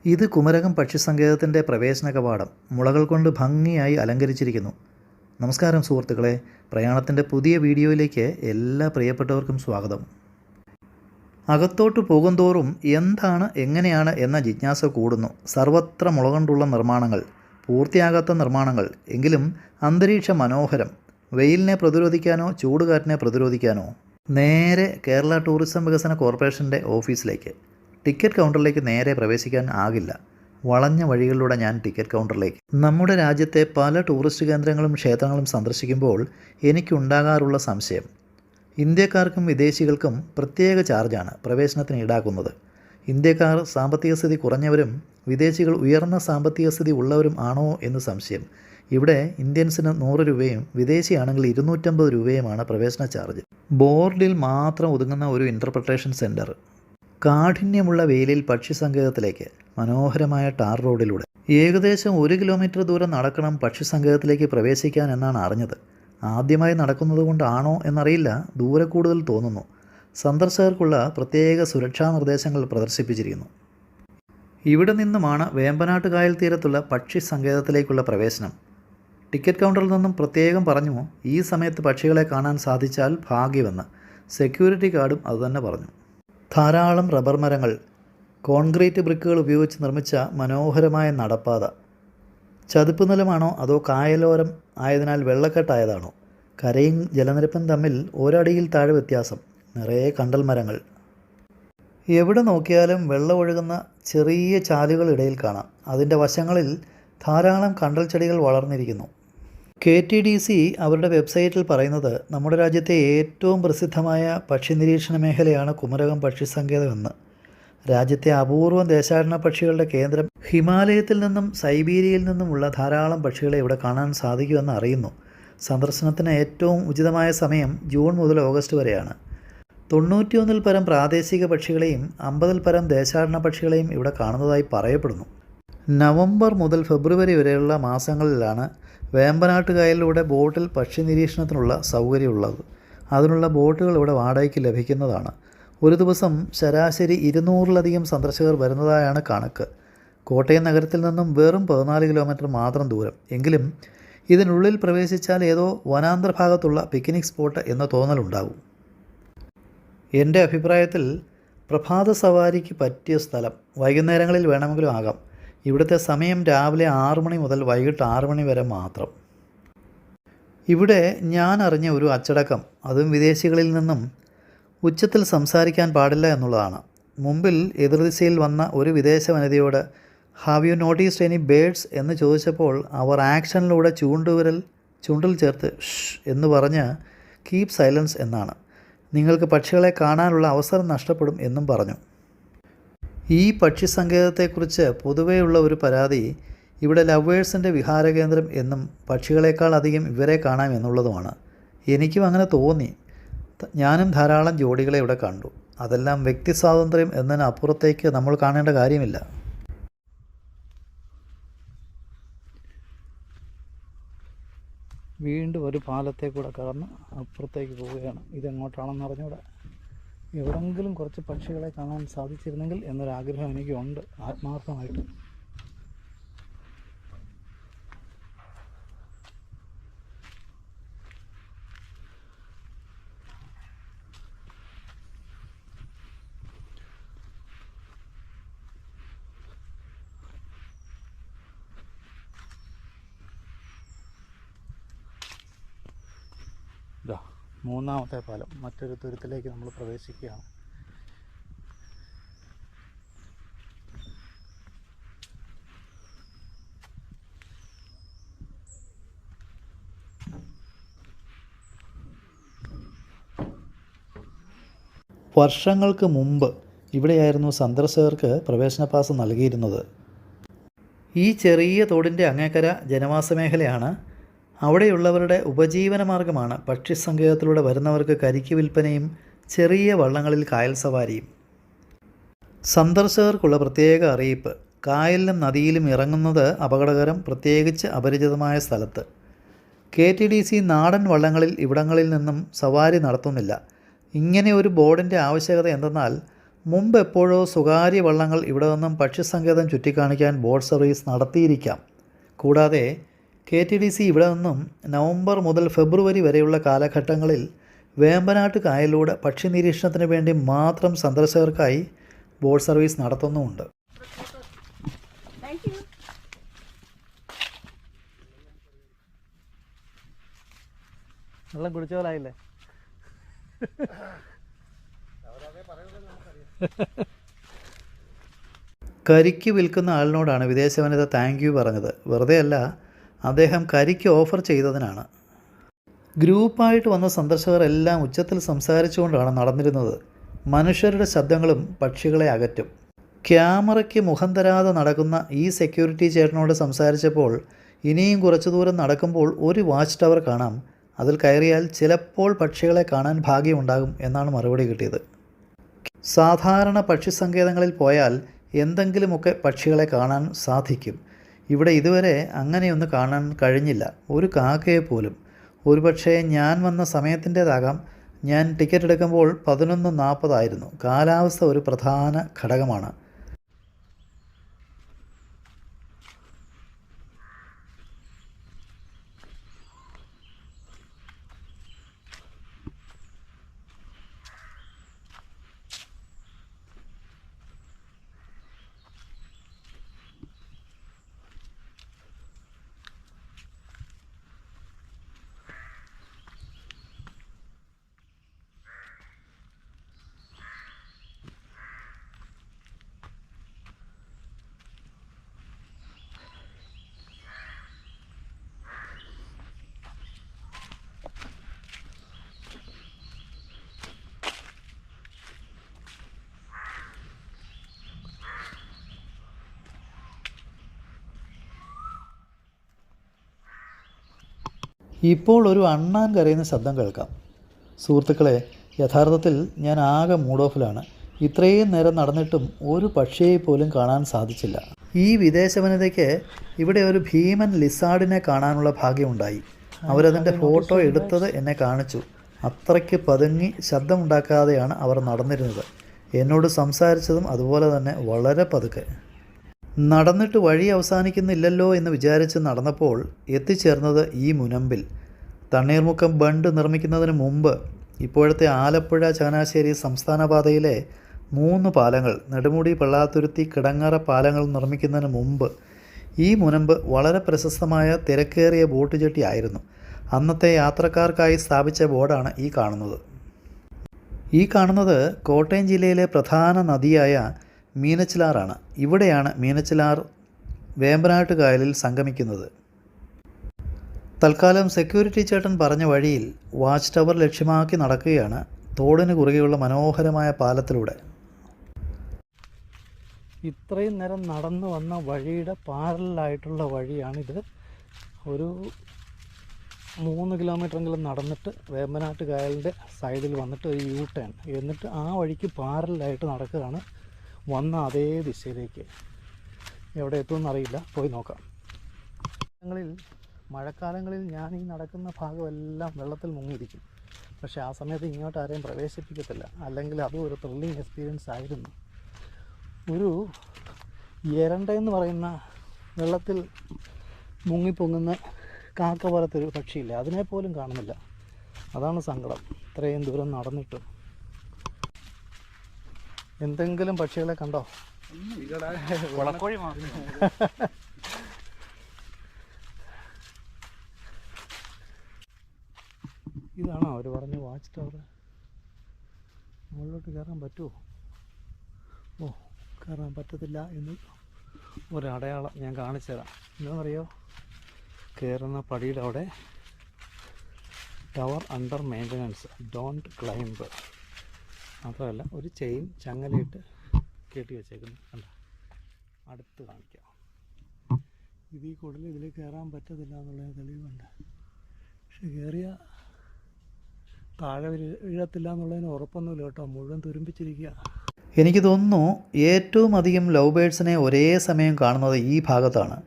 ഇത് കുമരകം പക്ഷിസങ്കേതത്തിൻ്റെ പ്രവേശന കവാടം മുളകൾ കൊണ്ട് ഭംഗിയായി അലങ്കരിച്ചിരിക്കുന്നു. നമസ്കാരം സുഹൃത്തുക്കളെ, പ്രയാണത്തിൻ്റെ പുതിയ വീഡിയോയിലേക്ക് എല്ലാ പ്രിയപ്പെട്ടവർക്കും സ്വാഗതം. അകത്തോട്ട് പോകുന്തോറും എന്താണ് എങ്ങനെയാണ് എന്ന ജിജ്ഞാസ കൂടുന്നു. സർവത്ര മുള കൊണ്ടുള്ള നിർമ്മാണങ്ങൾ, പൂർത്തിയാകാത്ത നിർമ്മാണങ്ങൾ, എങ്കിലും അന്തരീക്ഷം മനോഹരം. വെയിലിനെ പ്രതിരോധിക്കാനോ ചൂടുകാറ്റിനെ പ്രതിരോധിക്കാനോ. നേരെ കേരള ടൂറിസം വികസന കോർപ്പറേഷൻ്റെ ഓഫീസിലേക്ക്, ടിക്കറ്റ് കൗണ്ടറിലേക്ക് നേരെ പ്രവേശിക്കാൻ ആകില്ല. വളഞ്ഞ വഴികളിലൂടെ ഞാൻ ടിക്കറ്റ് കൗണ്ടറിലേക്ക്. നമ്മുടെ രാജ്യത്തെ പല ടൂറിസ്റ്റ് കേന്ദ്രങ്ങളും ക്ഷേത്രങ്ങളും സന്ദർശിക്കുമ്പോൾ എനിക്കുണ്ടാകാറുള്ള സംശയം, ഇന്ത്യക്കാർക്കും വിദേശികൾക്കും പ്രത്യേക ചാർജാണ് പ്രവേശനത്തിന് ഈടാക്കുന്നത്. ഇന്ത്യക്കാർ സാമ്പത്തിക സ്ഥിതി കുറഞ്ഞവരും വിദേശികൾ ഉയർന്ന സാമ്പത്തിക സ്ഥിതി ഉള്ളവരും ആണോ എന്ന് സംശയം. ഇവിടെ ഇന്ത്യൻസിന് 100 രൂപയും വിദേശിയാണെങ്കിൽ 250 രൂപയുമാണ് പ്രവേശന ചാർജ്. ബോർഡിൽ മാത്രം ഒതുങ്ങുന്ന ഒരു ഇൻ്റർപ്രിട്ടേഷൻ സെൻറ്റർ. കാഠിന്യമുള്ള വെയിലിൽ പക്ഷിസങ്കേതത്തിലേക്ക് മനോഹരമായ ടാർ റോഡിലൂടെ ഏകദേശം 1 കിലോമീറ്റർ ദൂരം നടക്കണം പക്ഷിസങ്കേതത്തിലേക്ക് പ്രവേശിക്കാൻ എന്നാണ് അറിഞ്ഞത്. ആദ്യമായി നടക്കുന്നത് കൊണ്ടാണോ എന്നറിയില്ല, ദൂരെ കൂടുതൽ തോന്നുന്നു. സന്ദർശകർക്കുള്ള പ്രത്യേക സുരക്ഷാ നിർദ്ദേശങ്ങൾ പ്രദർശിപ്പിച്ചിരിക്കുന്നു. ഇവിടെ നിന്നുമാണ് വേമ്പനാട്ട് കായൽ തീരത്തുള്ള പക്ഷിസങ്കേതത്തിലേക്കുള്ള പ്രവേശനം. ടിക്കറ്റ് കൗണ്ടറിൽ നിന്നും പ്രത്യേകം പറഞ്ഞു, ഈ സമയത്ത് പക്ഷികളെ കാണാൻ സാധിച്ചാൽ ഭാഗ്യമെന്ന്. സെക്യൂരിറ്റി ഗാർഡും അതുതന്നെ പറഞ്ഞു. ധാരാളം റബ്ബർ മരങ്ങൾ, കോൺക്രീറ്റ് ബ്രിക്കുകൾ ഉപയോഗിച്ച് നിർമ്മിച്ച മനോഹരമായ നടപ്പാത. ചതുപ്പ് നിലമാണോ അതോ കായലോരം ആയതിനാൽ വെള്ളക്കെട്ടായതാണോ? കരയും ജലനിരപ്പും തമ്മിൽ ഒരടിയിൽ താഴെ വ്യത്യാസം. നിറയെ കണ്ടൽ മരങ്ങൾ. എവിടെ നോക്കിയാലും വെള്ളം ഒഴുകുന്ന ചെറിയ ചാലുകൾ ഇടയിൽ കാണാം. അതിൻ്റെ വശങ്ങളിൽ ധാരാളം കണ്ടൽ ചെടികൾ വളർന്നിരിക്കുന്നു. KTDC അവരുടെ വെബ്സൈറ്റിൽ പറയുന്നത് നമ്മുടെ രാജ്യത്തെ ഏറ്റവും പ്രസിദ്ധമായ പക്ഷി നിരീക്ഷണ മേഖലയാണ് കുമരകം പക്ഷിസങ്കേതമെന്ന്. രാജ്യത്തെ അപൂർവം ദേശാടന പക്ഷികളുടെ കേന്ദ്രം. ഹിമാലയത്തിൽ നിന്നും സൈബീരിയയിൽ നിന്നുമുള്ള ധാരാളം പക്ഷികളെ ഇവിടെ കാണാൻ സാധിക്കുമെന്ന് അറിയുന്നു. സന്ദർശനത്തിന് ഏറ്റവും ഉചിതമായ സമയം ജൂൺ മുതൽ ഓഗസ്റ്റ് വരെയാണ്. 91 പരം പ്രാദേശിക പക്ഷികളെയും 50 പരം ദേശാടന പക്ഷികളെയും ഇവിടെ കാണുന്നതായി പറയപ്പെടുന്നു. നവംബർ മുതൽ ഫെബ്രുവരി വരെയുള്ള മാസങ്ങളിലാണ് വേമ്പനാട്ട് കായലിലൂടെ ബോട്ടിൽ പക്ഷി നിരീക്ഷണത്തിനുള്ള സൗകര്യമുള്ളത്. അതിനുള്ള ബോട്ടുകൾ ഇവിടെ വാടകയ്ക്ക് ലഭിക്കുന്നതാണ്. ഒരു ദിവസം ശരാശരി 200-ലധികം സന്ദർശകർ വരുന്നതായാണ് കണക്ക്. കോട്ടയം നഗരത്തിൽ നിന്നും വെറും 14 കിലോമീറ്റർ മാത്രം ദൂരം. എങ്കിലും ഇതിനുള്ളിൽ പ്രവേശിച്ചാൽ ഏതോ വനാന്തര ഭാഗത്തുള്ള പിക്നിക് സ്പോട്ട് എന്ന തോന്നലുണ്ടാകും. എൻ്റെ അഭിപ്രായത്തിൽ പ്രഭാത സവാരിക്ക് പറ്റിയ സ്ഥലം വൈകുന്നേരങ്ങളിൽ വേണമെങ്കിലും ആകാം. ഇവിടുത്തെ സമയം രാവിലെ 6 മണി മുതൽ വൈകിട്ട് 6 മണി വരെ മാത്രം. ഇവിടെ ഞാൻ അറിഞ്ഞ ഒരു അച്ചടക്കം, അതും വിദേശികളിൽ നിന്നും, ഉച്ചത്തിൽ സംസാരിക്കാൻ പാടില്ല എന്നുള്ളതാണ്. മുമ്പിൽ എതിർദിശയിൽ വന്ന ഒരു വിദേശ വനിതയോട് have you noticed any birds എന്ന് ചോദിച്ചപ്പോൾ അവർ ആക്ഷനിലൂടെ ചുണ്ടിൽ ചേർത്ത് ഷ് എന്ന് പറഞ്ഞ് കീപ് സൈലൻസ് എന്നാണ്. നിങ്ങൾക്ക് പക്ഷികളെ കാണാനുള്ള അവസരം നഷ്ടപ്പെടും എന്നും പറഞ്ഞു. ഈ പക്ഷിസങ്കേതത്തെക്കുറിച്ച് പൊതുവെയുള്ള ഒരു പരാതി, ഇവിടെ ലവേഴ്സിൻ്റെ വിഹാരകേന്ദ്രം എന്നും പക്ഷികളെക്കാൾ അധികം ഇവരെ കാണാം എന്നുള്ളതുമാണ്. എനിക്കും അങ്ങനെ തോന്നി. ഞാനും ധാരാളം ജോഡികളെ ഇവിടെ കണ്ടു. അതെല്ലാം വ്യക്തി സ്വാതന്ത്ര്യം എന്നതിനപ്പുറത്തേക്ക് നമ്മൾ കാണേണ്ട കാര്യമില്ല. വീണ്ടും ഒരു പാലത്തെ കൂടെ കടന്ന് അപ്പുറത്തേക്ക് പോവുകയാണ്. ഇതെങ്ങോട്ടാണെന്ന് അറിഞ്ഞൂടെ. എവിടെങ്കിലും കുറച്ച് പക്ഷികളെ കാണാൻ സാധിച്ചിരുന്നെങ്കിൽ എന്നൊരാഗ്രഹം എനിക്കുണ്ട്, ആത്മാർത്ഥമായിട്ട്. ഇതാ 3ാമത്തെ പാലം. മറ്റൊരു തുരുത്തിലേക്ക് നമ്മൾ പ്രവേശിക്കുകയാണ്. വർഷങ്ങൾക്ക് മുമ്പ് ഇവിടെയായിരുന്നു സന്ദർശകർക്ക് പ്രവേശന പാസ് നൽകിയിരുന്നത്. ഈ ചെറിയ തോടിൻ്റെ അങ്ങേക്കര ജനവാസ മേഖലയാണ്. അവിടെയുള്ളവരുടെ ഉപജീവന മാർഗമാണ് പക്ഷിസങ്കേതത്തിലൂടെ വരുന്നവർക്ക് കരിക്ക് വിൽപ്പനയും ചെറിയ വള്ളങ്ങളിൽ കായൽ സവാരിയും. സന്ദർശകർക്കുള്ള പ്രത്യേക അറിയിപ്പ്, കായലിലും നദിയിലും ഇറങ്ങുന്നത് അപകടകരം, പ്രത്യേകിച്ച് അപരിചിതമായ സ്ഥലത്ത്. KTDC നാടൻ വള്ളങ്ങളിൽ ഇവിടങ്ങളിൽ നിന്നും സവാരി നടത്തുന്നില്ല. ഇങ്ങനെ ഒരു ബോർഡിൻ്റെ ആവശ്യകത എന്തെന്നാൽ മുമ്പ് എപ്പോഴോ സ്വകാര്യ വള്ളങ്ങൾ ഇവിടെ നിന്നും പക്ഷിസങ്കേതം ചുറ്റിക്കാണിക്കാൻ ബോട്ട് സർവീസ് നടത്തിയിരിക്കാം. കൂടാതെ KTDC ഇവിടെ നിന്നും നവംബർ മുതൽ ഫെബ്രുവരി വരെയുള്ള കാലഘട്ടങ്ങളിൽ വേമ്പനാട്ട് കായലിലൂടെ പക്ഷി നിരീക്ഷണത്തിന് വേണ്ടി മാത്രം സന്ദർശകർക്കായി ബോട്ട് സർവീസ് നടത്തുന്നുമുണ്ട്. വെള്ളം കുടിച്ച പോലായില്ലേ? കരിക്ക് വിൽക്കുന്ന ആളിനോടാണ് വിദേശ വനിത താങ്ക് യു പറഞ്ഞത്. വെറുതെ അല്ല, അദ്ദേഹം കരിക്ക് ഓഫർ ചെയ്തതിനാണ്. ഗ്രൂപ്പായിട്ട് വന്ന സന്ദർശകർ എല്ലാം ഉച്ചത്തിൽ സംസാരിച്ചുകൊണ്ടാണ് നടന്നിരുന്നത്. മനുഷ്യരുടെ ശബ്ദങ്ങളും പക്ഷികളെ അകറ്റും. ക്യാമറയ്ക്ക് മുഖം തരാതെ നടക്കുന്ന ഈ സെക്യൂരിറ്റി ചേട്ടനോട് സംസാരിച്ചപ്പോൾ ഇനിയും കുറച്ചു ദൂരം നടക്കുമ്പോൾ ഒരു വാച്ച് ടവർ കാണാം, അതിൽ കയറിയാൽ ചിലപ്പോൾ പക്ഷികളെ കാണാൻ ഭാഗ്യമുണ്ടാകും എന്നാണ് മറുപടി കിട്ടിയത്. സാധാരണ പക്ഷി സങ്കേതങ്ങളിൽ പോയാൽ എന്തെങ്കിലുമൊക്കെ പക്ഷികളെ കാണാൻ സാധിക്കും. ഇവിടെ ഇതുവരെ അങ്ങനെയൊന്ന് കാണാൻ കഴിഞ്ഞില്ല, ഒരു കാക്കയെ പോലും. ഒരുപക്ഷെ ഞാൻ വന്ന സമയത്തിൻ്റേതാകാം. ഞാൻ ടിക്കറ്റ് എടുക്കുമ്പോൾ 11:40 ആയിരുന്നു. കാലാവസ്ഥ ഒരു പ്രധാന ഘടകമാണ്. ഇപ്പോൾ ഒരു അണ്ണാൻ കരയുന്ന ശബ്ദം കേൾക്കാം. സുഹൃത്തുക്കളെ, യഥാർത്ഥത്തിൽ ഞാൻ ആകെ മൂഡ് ഓഫിലാണ്. ഇത്രയും നേരം നടന്നിട്ടും ഒരു പക്ഷിയെ പോലും കാണാൻ സാധിച്ചില്ല. ഈ വിദേശ വനിതയ്ക്ക് ഇവിടെ ഒരു ഭീമൻ ലിസാർഡിനെ കാണാനുള്ള ഭാഗ്യമുണ്ടായി. അവരതിൻ്റെ ഫോട്ടോ എടുത്തത് എന്നെ കാണിച്ചു. അത്രയ്ക്ക് പതുങ്ങി ശബ്ദമുണ്ടാക്കാതെയാണ് അവർ നടന്നിരുന്നത്. എന്നോട് സംസാരിച്ചതും അതുപോലെ തന്നെ വളരെ പതുക്കെ. നടന്നിട്ട് വഴി അവസാനിക്കുന്നില്ലല്ലോ എന്ന് വിചാരിച്ച് നടന്നപ്പോൾ എത്തിച്ചേർന്നത് ഈ മുനമ്പിൽ. തണ്ണീർമുക്കം ബണ്ട് നിർമ്മിക്കുന്നതിന് മുമ്പ് ഇപ്പോഴത്തെ ആലപ്പുഴ ചങ്ങനാശ്ശേരി സംസ്ഥാന പാതയിലെ 3 പാലങ്ങൾ, നെടുമുടി, പള്ളാത്തുരുത്തി, കിടങ്ങറ പാലങ്ങൾ നിർമ്മിക്കുന്നതിന് മുമ്പ് ഈ മുനമ്പ് വളരെ പ്രശസ്തമായ തിരക്കേറിയ ബോട്ട് ജെട്ടി ആയിരുന്നു. അന്നത്തെ യാത്രക്കാർക്കായി സ്ഥാപിച്ച ബോർഡാണ് ഈ കാണുന്നത് കോട്ടയം ജില്ലയിലെ പ്രധാന നദിയായ മീനച്ചിലാറാണ്. ഇവിടെയാണ് മീനച്ചിലാർ വേമ്പനാട്ട് കായലിൽ സംഗമിക്കുന്നത്. തൽക്കാലം സെക്യൂരിറ്റി ചേട്ടൻ പറഞ്ഞ വഴിയിൽ വാച്ച് ടവർ ലക്ഷ്യമാക്കി നടക്കുകയാണ്, തോടിന് കുറുകെയുള്ള മനോഹരമായ പാലത്തിലൂടെ. ഇത്രയും നേരം നടന്നു വന്ന വഴിയുടെ പാരലായിട്ടുള്ള വഴിയാണിത്. ഒരു 3 കിലോമീറ്ററെങ്കിലും നടന്നിട്ട് വേമ്പനാട്ട് കായലിൻ്റെ സൈഡിൽ വന്നിട്ട് ഒരു യൂ ടേൺ, എന്നിട്ട് ആ വഴിക്ക് പാരലായിട്ട് നടക്കുകയാണ് വന്ന അതേ ദിശയിലേക്ക്. എവിടെ എത്തുമെന്നറിയില്ല, പോയി നോക്കാം. മഴക്കാലങ്ങളിൽ ഞാൻ ഈ നടക്കുന്ന ഭാഗമെല്ലാം വെള്ളത്തിൽ മുങ്ങിയിരിക്കും. പക്ഷേ ആ സമയത്ത് ഇങ്ങോട്ട് ആരെയും പ്രവേശിപ്പിക്കത്തില്ല. അല്ലെങ്കിൽ അതും ഒരു ത്രില്ലിങ് എക്സ്പീരിയൻസ് ആയിരുന്നു. ഒരു എരണ്ടെന്ന് പറയുന്ന വെള്ളത്തിൽ മുങ്ങിപ്പൊങ്ങുന്ന കാക്ക പോലത്തെ ഒരു പക്ഷിയില്ല, അതിനെപ്പോലും കാണുന്നില്ല. അതാണ് സങ്കടം. ഇത്രയും ദൂരം നടന്നിട്ടും. എന്തെങ്കിലും പക്ഷികളെ കണ്ടോ? ഇതാണോ അവർ പറഞ്ഞ വാച്ച് ടവർ? മുകളിലോട്ട് കയറാൻ പറ്റുമോ? ഓ, കയറാൻ പറ്റത്തില്ല എന്ന് ഒരടയാളം ഞാൻ കാണിച്ചു തരാം. എന്താണെന്നറിയോ? കയറുന്ന പടിയുടെ അവിടെ tower under maintenance, don't climb. മാത്രമല്ല ഒരു ചെയിൻ ചങ്ങലയിട്ട് കെട്ടി വെച്ചേക്കുന്നു. കണ്ട, അടുത്ത് കാണിക്കാം. ഇതിൽ കൂടുതൽ ഇതിൽ കയറാൻ പറ്റത്തില്ല എന്നുള്ള തെളിവുണ്ട്. പക്ഷെ കയറിയ താഴെ വീഴത്തില്ല എന്നുള്ളതിന് ഉറപ്പൊന്നുമില്ല കേട്ടോ. മുഴുവൻ തുരുമ്പിച്ചിരിക്കുക. എനിക്ക് തോന്നുന്നു ഏറ്റവും അധികം ലവ് ബേഡ്സിനെ ഒരേ സമയം കാണുന്നത് ഈ ഭാഗത്താണ്.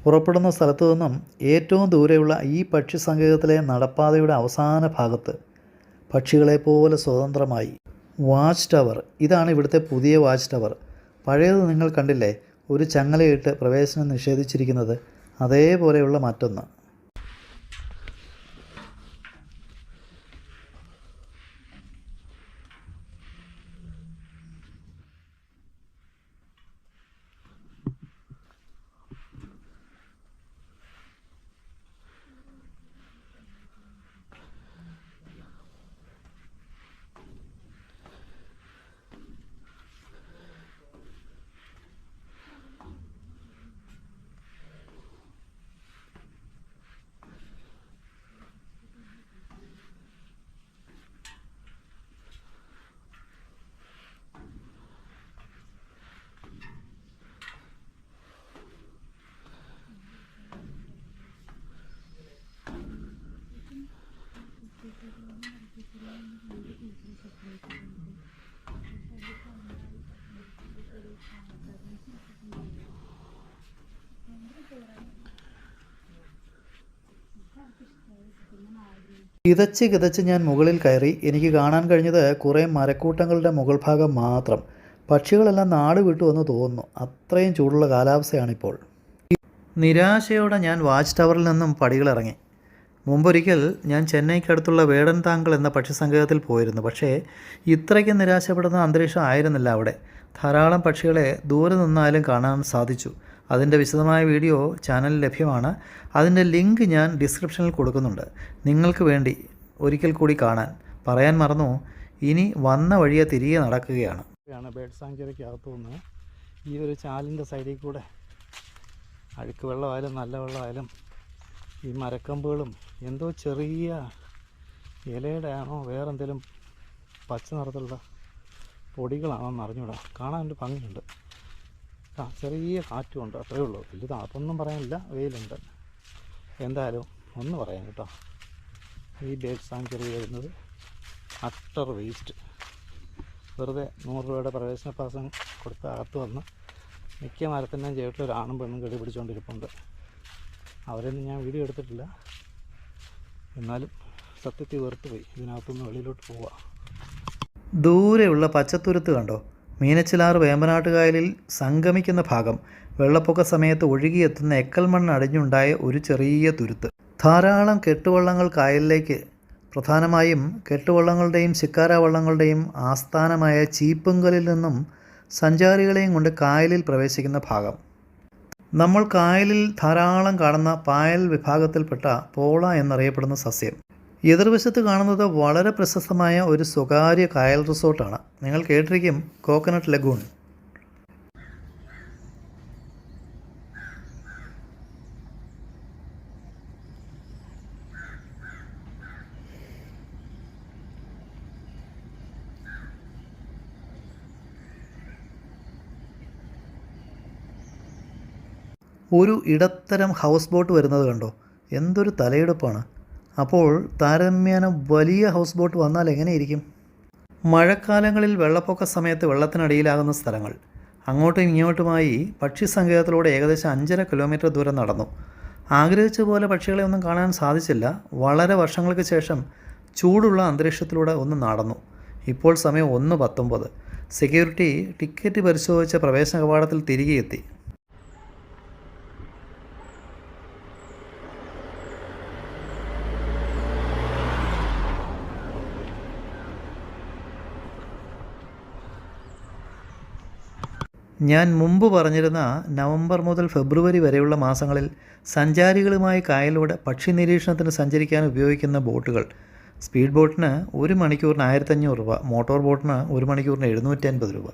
പുറപ്പെടുന്ന സ്ഥലത്തു നിന്നും ഏറ്റവും ദൂരെയുള്ള ഈ പക്ഷി സങ്കേതത്തിലെ നടപ്പാതയുടെ അവസാന ഭാഗത്ത് പക്ഷികളെപ്പോലെ സ്വതന്ത്രമായി വാച്ച് ടവർ, ഇതാണ് ഇവിടുത്തെ പുതിയ വാച്ച് ടവർ. പഴയത് നിങ്ങൾ കണ്ടില്ലേ, ഒരു ചങ്ങലയിട്ട് പ്രവേശനം നിഷേധിച്ചിരിക്കുന്നത്, അതേപോലെയുള്ള മറ്റൊന്ന്. കിതച്ച് ഞാൻ മുകളിൽ കയറി. എനിക്ക് കാണാൻ കഴിഞ്ഞത് കുറേ മരക്കൂട്ടങ്ങളുടെ മുകൾ ഭാഗം മാത്രം. പക്ഷികളെല്ലാം നാട് വിട്ടു എന്ന് തോന്നുന്നു. അത്രയും ചൂടുള്ള കാലാവസ്ഥയാണിപ്പോൾ. നിരാശയോടെ ഞാൻ വാച്ച് ടവറിൽ നിന്നും പടികളിറങ്ങി. മുമ്പൊരിക്കൽ ഞാൻ ചെന്നൈക്കടുത്തുള്ള വേടൻതാങ്കൾ എന്ന പക്ഷിസങ്കേതത്തിൽ പോയിരുന്നു. പക്ഷേ ഇത്രയ്ക്ക് നിരാശപ്പെടുന്ന അന്തരീക്ഷം ആയിരുന്നില്ല അവിടെ. ധാരാളം പക്ഷികളെ ദൂരെ നിന്നാലും കാണാൻ സാധിച്ചു. അതിൻ്റെ വിശദമായ വീഡിയോ ചാനലിൽ ലഭ്യമാണ്. അതിൻ്റെ ലിങ്ക് ഞാൻ ഡിസ്ക്രിപ്ഷനിൽ കൊടുക്കുന്നുണ്ട്, നിങ്ങൾക്ക് വേണ്ടി ഒരിക്കൽ കൂടി കാണാൻ. പറയാൻ മറന്നു, ഇനി വന്ന വഴിയെ തിരികെ നടക്കുകയാണ്. ബേർഡ് സാങ്ച്വറിക്കകത്തു നിന്ന് ഈ ഒരു ചാലിൻ്റെ സൈഡിൽ കൂടെ അഴുക്ക് വെള്ളമായാലും നല്ല വെള്ളമായാലും ഈ മരക്കമ്പുകളും എന്തോ ചെറിയ ഇലയുടെ ആണോ വേറെന്തെങ്കിലും പച്ച നിറത്തിലുള്ള പൊടികളാണോ എന്ന് അറിഞ്ഞൂടാ. കാണാനൊരു ഭംഗിയുണ്ട്. ചെറിയ കാറ്റുമുണ്ട്, അത്രയേ ഉള്ളൂ. വലിയ തണുപ്പൊന്നും പറയാനില്ല, വെയിലുണ്ട്. എന്തായാലും ഒന്ന് പറയാം കേട്ടോ, ഈ ബേർഡ് സാങ്ച്വറി വരുന്നത് അട്ടർ വേസ്റ്റ്. വെറുതെ 100 രൂപയുടെ പ്രവേശന പാസം കൊടുത്ത് അകത്ത് വന്ന് മിക്ക മരത്തിൻ്റെയും ചേട്ടിൽ ഒരു ആണും പെണ്ണും കെടി പിടിച്ചുകൊണ്ടിരിപ്പുണ്ട്. അവരൊന്നും ഞാൻ വീഡിയോ എടുത്തിട്ടില്ല, എന്നാലും സത്യത്തിൽ വെറുത്ത് പോയി ഇതിനകത്തുനിന്ന് വെളിയിലോട്ട് പോവുക. ദൂരെയുള്ള പച്ചത്തുരുത്ത് കണ്ടോ? മീനച്ചിലാറ് വേമ്പനാട്ടുകായലിൽ സംഗമിക്കുന്ന ഭാഗം. വെള്ളപ്പൊക്ക സമയത്ത് ഒഴുകിയെത്തുന്ന എക്കൽ മണ്ണ് അടിഞ്ഞുണ്ടായ ഒരു ചെറിയ തുരുത്ത്. ധാരാളം കെട്ടുവള്ളങ്ങൾ കായലിലേക്ക്, പ്രധാനമായും കെട്ടുവള്ളങ്ങളുടെയും ശിക്കാര വള്ളങ്ങളുടെയും ആസ്ഥാനമായ ചീപ്പുങ്കലിൽ നിന്നും സഞ്ചാരികളെയും കൊണ്ട് കായലിൽ പ്രവേശിക്കുന്ന ഭാഗം. നമ്മൾ കായലിൽ ധാരാളം കാണുന്ന പായൽ വിഭാഗത്തിൽപ്പെട്ട പോള എന്നറിയപ്പെടുന്ന സസ്യം. എതിർവശത്ത് കാണുന്നത് വളരെ പ്രശസ്തമായ ഒരു സ്വകാര്യ കായൽ റിസോർട്ടാണ്. നിങ്ങൾ കേട്ടിരിക്കും, കോക്കനട്ട് ലഗൂൺ. ഒരു ഇടത്തരം ഹൗസ് ബോട്ട് വരുന്നത് കണ്ടോ? എന്തൊരു തലയെടുപ്പാണ്. അപ്പോൾ താരതമ്യേന വലിയ ഹൗസ് ബോട്ട് വന്നാൽ എങ്ങനെയിരിക്കും? മഴക്കാലങ്ങളിൽ വെള്ളപ്പൊക്ക സമയത്ത് വെള്ളത്തിനടിയിലാകുന്ന സ്ഥലങ്ങൾ. അങ്ങോട്ടും ഇങ്ങോട്ടുമായി പക്ഷി സങ്കേതത്തിലൂടെ ഏകദേശം 5.5 കിലോമീറ്റർ ദൂരം നടന്നു. ആഗ്രഹിച്ച പോലെ പക്ഷികളെ ഒന്നും കാണാൻ സാധിച്ചില്ല. വളരെ വർഷങ്ങൾക്ക് ശേഷം ചൂടുള്ള അന്തരീക്ഷത്തിലൂടെ ഒന്ന് നടന്നു. ഇപ്പോൾ സമയം 1:19. സെക്യൂരിറ്റി ടിക്കറ്റ് പരിശോധിച്ച പ്രവേശന കവാടത്തിൽ തിരികെ എത്തി. ഞാൻ മുമ്പ് പറഞ്ഞിരുന്ന നവംബർ മുതൽ ഫെബ്രുവരി വരെയുള്ള മാസങ്ങളിൽ സഞ്ചാരികളുമായി കായലിലൂടെ പക്ഷി നിരീക്ഷണത്തിന് സഞ്ചരിക്കാൻ ഉപയോഗിക്കുന്ന ബോട്ടുകൾ. സ്പീഡ് ബോട്ടിന് 1 മണിക്കൂറിന് 1500 രൂപ, മോട്ടോർ ബോട്ടിന് 1 മണിക്കൂറിന് 750 രൂപ.